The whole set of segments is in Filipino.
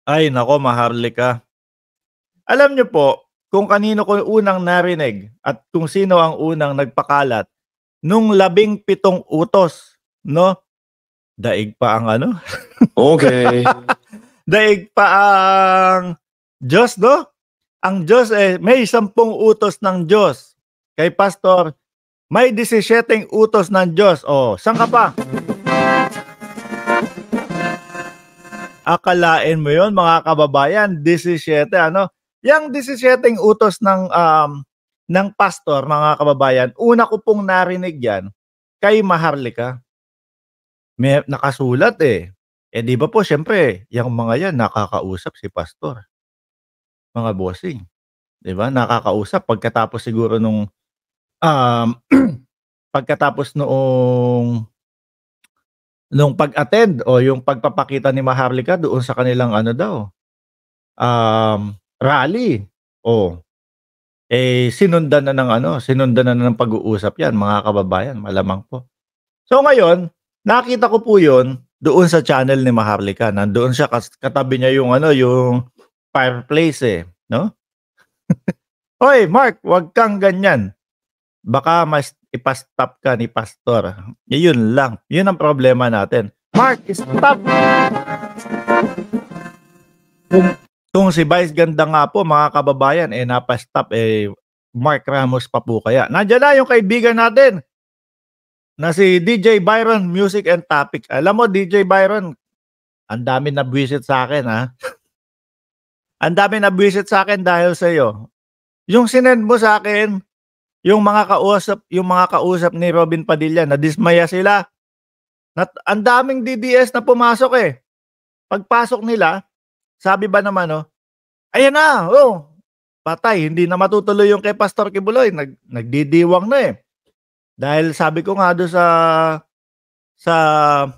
Ay naku, maharlika. Alam niyo po, kung kanino ko unang narinig at kung sino ang unang nagpakalat nung 17 utos 'no, daig pa ang ano, Okay. daig pa ang Diyos 'no? Ang Diyos, may 10 utos ng Diyos. Kay pastor, may 17 utos ng Diyos. Oh, saan ka pa? Akalain mo yon mga kababayan, 17 ano? Yang 17 utos ng pastor mga kababayan, una ko pong narinig yan kay Maharlika. May nakasulat eh. Eh di ba po siyempre, yung mga yan nakakausap si pastor, mga bossing. Di ba? Nakakausap pagkatapos siguro nung um, pagkatapos nung pag-attend o yung pagpapakita ni Maharlika doon sa kanilang ano daw, rally. Oh, sinundan na ng ano, sinundan na ng pag-uusap 'yan mga kababayan, malamang po. So ngayon, nakita ko po 'yun doon sa channel ni Maharlika. Nandoon siya katabi niya yung ano, yung fireplace no? "Hoy Mark, 'wag kang ganyan. Baka mas ipa-stop ka ni pastor." Yun lang, yun ang problema natin. "Mark, stop!" Kung si Vice Ganda nga po mga kababayan, napa-stop, Mark Ramos pa po kaya. Nandiyan na yung kaibigan natin na si DJ Byron Music and Topics. Alam mo DJ Byron, ang dami nabwisit sa akin ha. Ang dami nabwisit sa akin dahil sa iyo. Yung sinend mo sa akin, yung mga kausap ni Robin Padilla, nadismaya sila. Ang daming DDS na pumasok Pagpasok nila, sabi ba naman ayan na, patay, hindi na matutuloy yung kay Pastor Kibuloy, nagdidiwang na Dahil sabi ko nga doon sa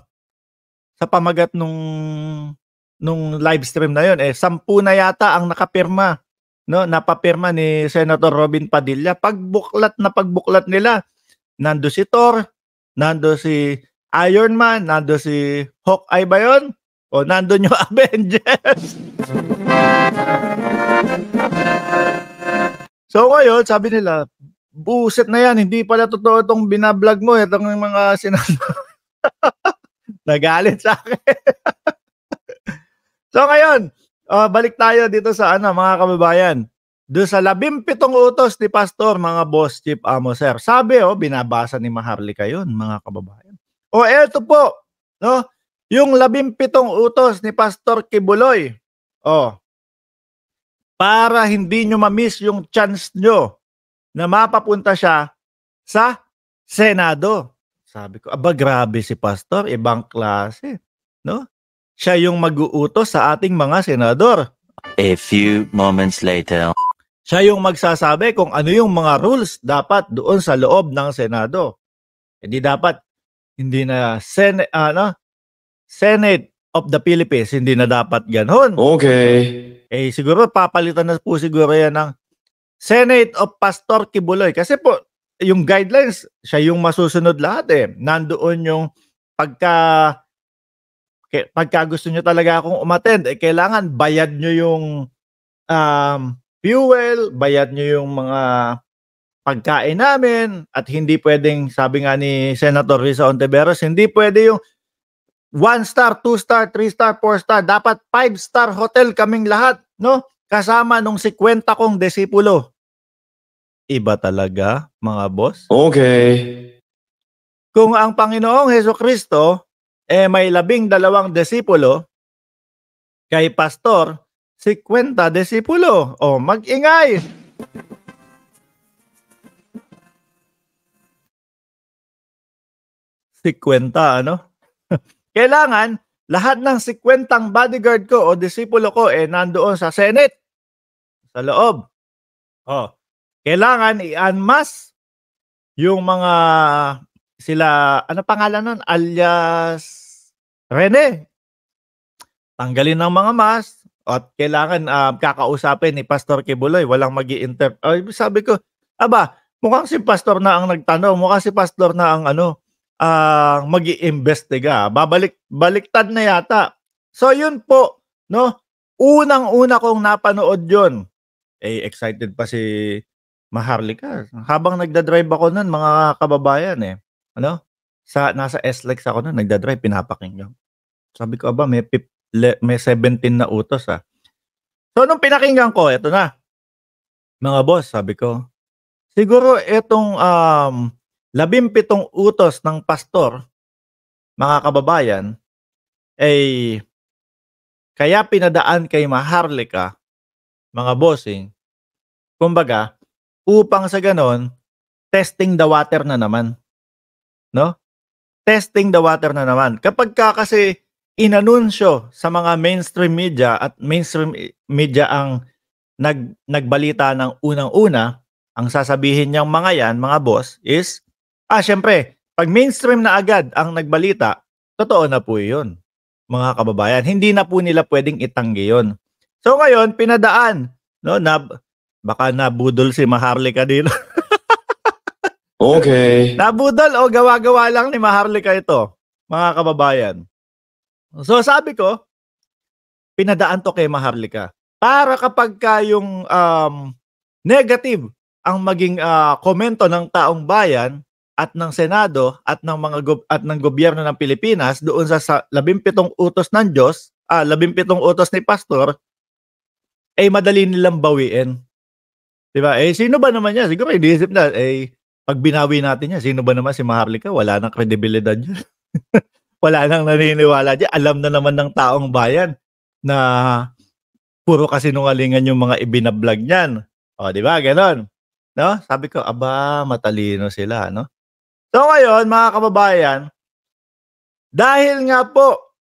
pamagat nung live stream na yun, 10 na yata ang nakapirma, no? Napapirma ni Senator Robin Padilla. Pagbuklat nila, nando si Thor, nando si Iron Man, nando si Hawkeye ba yun? O nandun yung Avengers. So ngayon, sabi nila, buset na yan, hindi pala totoo itong binablog mo, itong mga nagalit sa akin. So ngayon, balik tayo dito sa mga kababayan. Doon sa 17 utos ni Pastor, mga boss, chief, amo, sir. Sabi binabasa ni Maharlika yun, mga kababayan. Eto po, no? Yung 17 utos ni Pastor Kibuloy. Para hindi nyo ma-miss yung chance nyo na mapapunta siya sa Senado. Sabi ko, grabe si Pastor, ibang klase, no? Siya yung mag-uutos sa ating mga senador. A few moments later. Siya yung magsasabi kung ano yung mga rules dapat doon sa loob ng Senado. Hindi na Senate of the Philippines, hindi na dapat ganun. Okay. Siguro papalitan na po siguro yan ng Senate of Pastor Kibuloy. Kasi po, yung guidelines, siya yung masusunod lahat Nandoon yung pagka gusto nyo talaga akong umattend, kailangan bayad nyo yung fuel, bayad nyo yung mga pagkain namin, at hindi pwedeng, sabi nga ni Senator Risa Ontiveros, hindi pwede yung 1-star, 2-star, 3-star, 4-star, dapat 5-star hotel kaming lahat, no? Kasama nung 50 kong disipulo. Iba talaga, mga boss. Okay. Kung ang Panginoong Hesukristo may 12 disipulo, kay Pastor 50 disipulo. Mag-ingay. Sikwenta, Kailangan lahat ng 50 bodyguard ko o disipulo ko nandoon sa Senate, sa loob. Kailangan i-unmask yung mga sila, ano pangalan nun? Alias Rene. Tanggalin ng mga mask at kailangan kakausapin ni Pastor Kibuloy. Walang magi-inter... sabi ko, mukhang si Pastor na ang nagtanong. Mukhang si Pastor na ang magi-imbestiga. Baliktad na yata. So yun po, no? Unang-una kong napanood yun, excited pa si Maharlika. Habang nagda-drive ako nun, mga kababayan nasa SLEX ako nun, nagda-drive, pinapakinggan. Sabi ko, aba, may 17 na utos So, nung pinakinggan ko, eto na. Mga boss, sabi ko, siguro itong 17 utos ng pastor, mga kababayan, ay kaya pinadaan kay Maharlika, mga bossing, kumbaga, upang sa ganon, testing the water na naman. No? Testing the water na naman. Kapag kasi inanunsyo sa mga mainstream media at mainstream media ang nagbalita ng unang-una, ang sasabihin niyang mga yan, mga boss, is, syempre, pag mainstream na agad ang nagbalita, totoo na po yun, mga kababayan. Hindi na po nila pwedeng itanggi yun. So ngayon, pinadaan, no, baka nabudol si Maharlika dito. Okay. Nabudol o gawa-gawa lang ni Maharlika ito, mga kababayan. So sabi ko, pinadaan to kay Maharlika. Para kapag yung negative ang maging komento ng taong bayan at ng Senado at ng ng gobyerno ng Pilipinas doon sa 17 utos ng Diyos, 17 utos ni pastor, madali nilang bawiin. 'Di ba? Sino ba naman niya? Siguro iniisip na, pag binawi natin niya, sino ba naman si Maharlika? Wala nang kredibilidad yun. Wala nang naniniwala diyan. Alam na naman ng taong bayan na puro kasinungalingan yung mga ibinablog niyan. O, di ba? Ganon. No? Sabi ko, aba, matalino sila, no? So ngayon, mga kababayan, dahil nga po,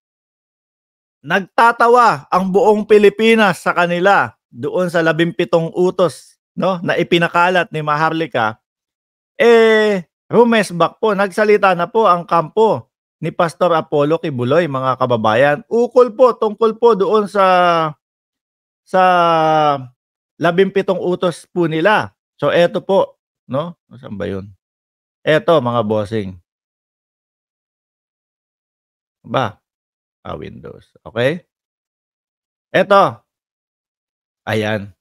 nagtatawa ang buong Pilipinas sa kanila doon sa 17 utos, no, na ipinakalat ni Maharlika, rumesbak po, nagsalita na po ang kampo ni Pastor Apollo Kibuloy, mga kababayan. Tungkol po doon sa 17 utos po nila. So eto po, no? Saan ba 'yun? Eto, mga bossing. Windows. Okay? Eto. Ayan.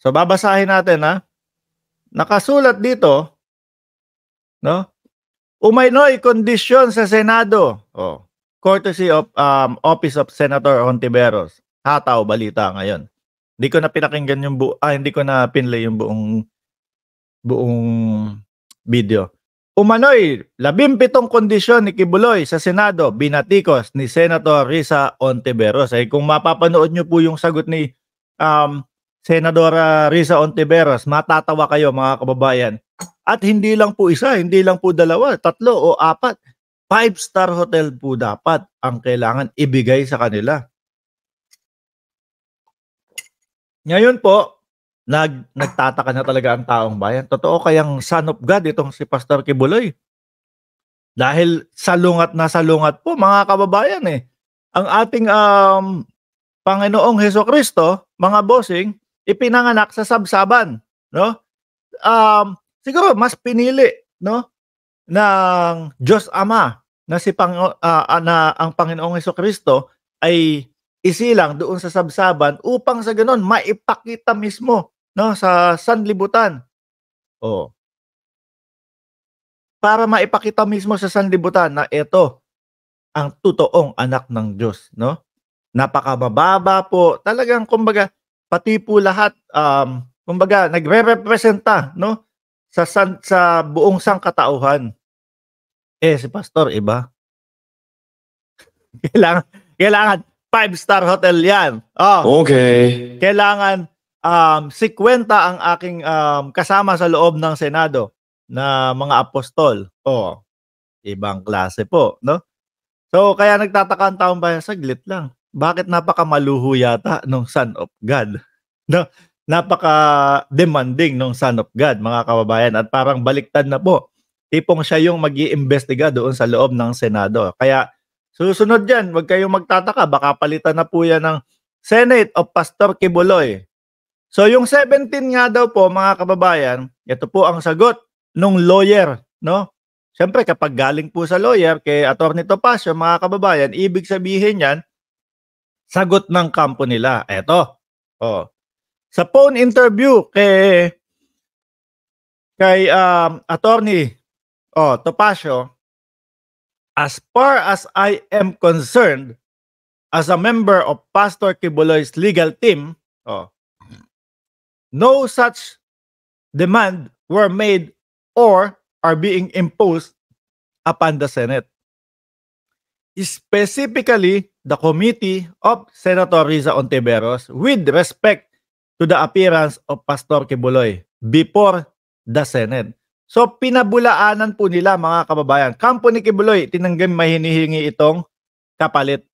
So babasahin natin, Nakasulat dito, no? Umano'y kondisyon sa Senado. Courtesy of Office of Senator Hontiveros. Hataw balita ngayon. Hindi ko na pinakinggan yung hindi ko na pinlay yung buong video. Umano'y 17 kondisyon ni Kibuloy sa Senado, binatikos ni Senator Risa Hontiveros. Kung mapapanood nyo po yung sagot ni Senadora Risa Hontiveros, matatawa kayo, mga kababayan. At hindi lang po isa, hindi lang po dalawa, 3 o 4. 5-star hotel po dapat ang kailangan ibigay sa kanila. Ngayon po, nagtataka na talaga ang taong bayan. Totoo kayang son of God itong si Pastor Kibuloy? Dahil salungat na salungat po, mga kababayan Ang ating Panginoong Hesukristo, mga bossing, ipinanganak sa sabsaban, no? Siguro mas pinili, no, ng Diyos Ama na ang Panginoong Hesukristo ay isilang doon sa sabsaban upang sa ganon maipakita mismo, no, sa sanlibutan. Para maipakita mismo sa sanlibutan na ito ang totoong anak ng Diyos, no? Napakamababa po, talagang kumbaga pati po lahat kumbaga nagre-representa, no, sa buong sangkatauhan. Si pastor iba. Kailangan 5-star hotel 'yan. Okay. Kailangan 50 ang aking kasama sa loob ng Senado na mga apostol. Ibang klase po, no? So kaya nagtataka ang taong bayan, saglit lang. Bakit napakamaluho yata nung Son of God? No? Napaka-demanding nung Son of God, mga kababayan. At parang baliktad na po. Tipong siya yung mag-iimbestiga doon sa loob ng Senado. Kaya susunod yan, wag kayong magtataka. Baka palitan na po yan ng Senate of Pastor Kibuloy. So yung 17 nga daw po, mga kababayan, ito po ang sagot nung lawyer, no? Siyempre, kapag galing po sa lawyer kay Atty. Topacio, mga kababayan, ibig sabihin yan, sagot ng kampo nila. Eto. Sa phone interview kay attorney Topacio, as far as I am concerned, as a member of Pastor Kibuloy's legal team, no such demand were made or are being imposed upon the Senate. Specifically, the Committee of Senator Riza Ontiveros with respect to the appearance of Pastor Kibuloy before the Senate. So, pinabulaanan po nila, mga kababayan. Kampo ni Kibuloy, tinanggap mahinihingi itong kapalit.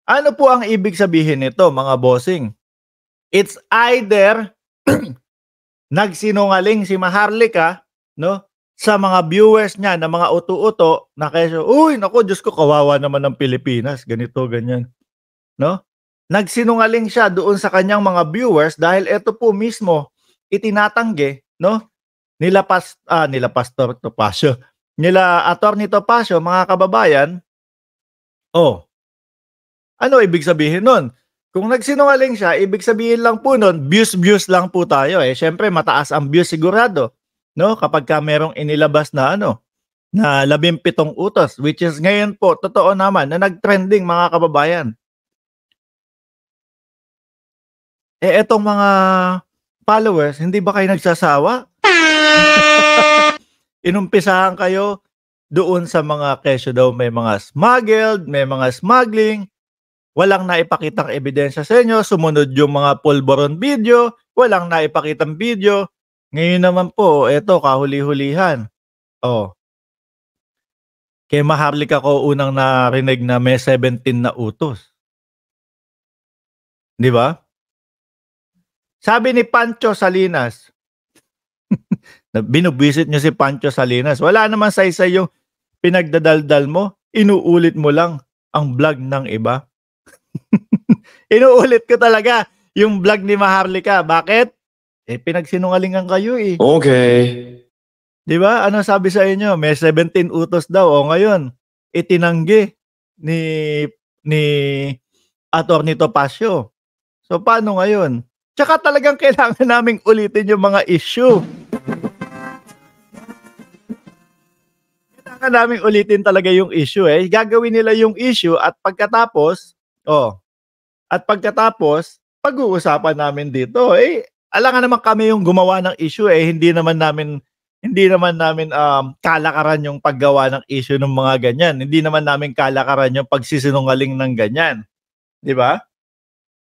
Ano po ang ibig sabihin nito, mga bossing? It's either nagsinungaling si Maharlika, no, sa mga viewers niya na mga uto-uto na kesyo, uy, naku, Diyos ko, kawawa naman ng Pilipinas, ganito, ganyan. No? Nagsinungaling siya doon sa kanyang mga viewers dahil ito po mismo itinatanggi, no, nila Pastor Topacio, nila Attorney Topacio, mga kababayan. Ano ibig sabihin nun? Kung nagsinungaling siya, ibig sabihin lang po nun, views lang po tayo. Siyempre, mataas ang views sigurado. No? Kapag ka merong inilabas na na 17 utos, which is ngayon po, totoo naman, na nag-trending, mga kababayan. Etong mga followers, hindi ba kayo nagsasawa? Inumpisahan kayo doon sa mga kesyo daw, may mga smuggled, may mga smuggling, walang naipakitang ebidensya sa inyo, sumunod yung mga pulboron video, walang naipakitang video. Ngayon naman po, eto, kahuli-hulihan. Kay Maharlika ko unang narinig na may 17 na utos. Di ba? Sabi ni Pancho Salinas, binubisit nyo si Pancho Salinas, wala naman sa yung pinagdadaldal mo, inuulit mo lang ang vlog ng iba. Inuulit ko talaga yung vlog ni Maharlika. Bakit? Pinagsinungalingan kayo eh. Okay. Di ba? Ano sabi sa inyo? May 17 utos daw. Ngayon, itinanggi ni Attorney Topacio. So, paano ngayon? Tsaka talagang kailangan naming ulitin yung mga issue. Kailangan naming ulitin talaga yung issue Gagawin nila yung issue at pagkatapos, pag-uusapan namin dito. Alangan naman kami yung gumawa ng issue hindi naman namin kalakaran yung paggawa ng issue ng mga ganyan. Hindi naman namin kalakaran yung pagsisinungaling ng ganyan. Di ba?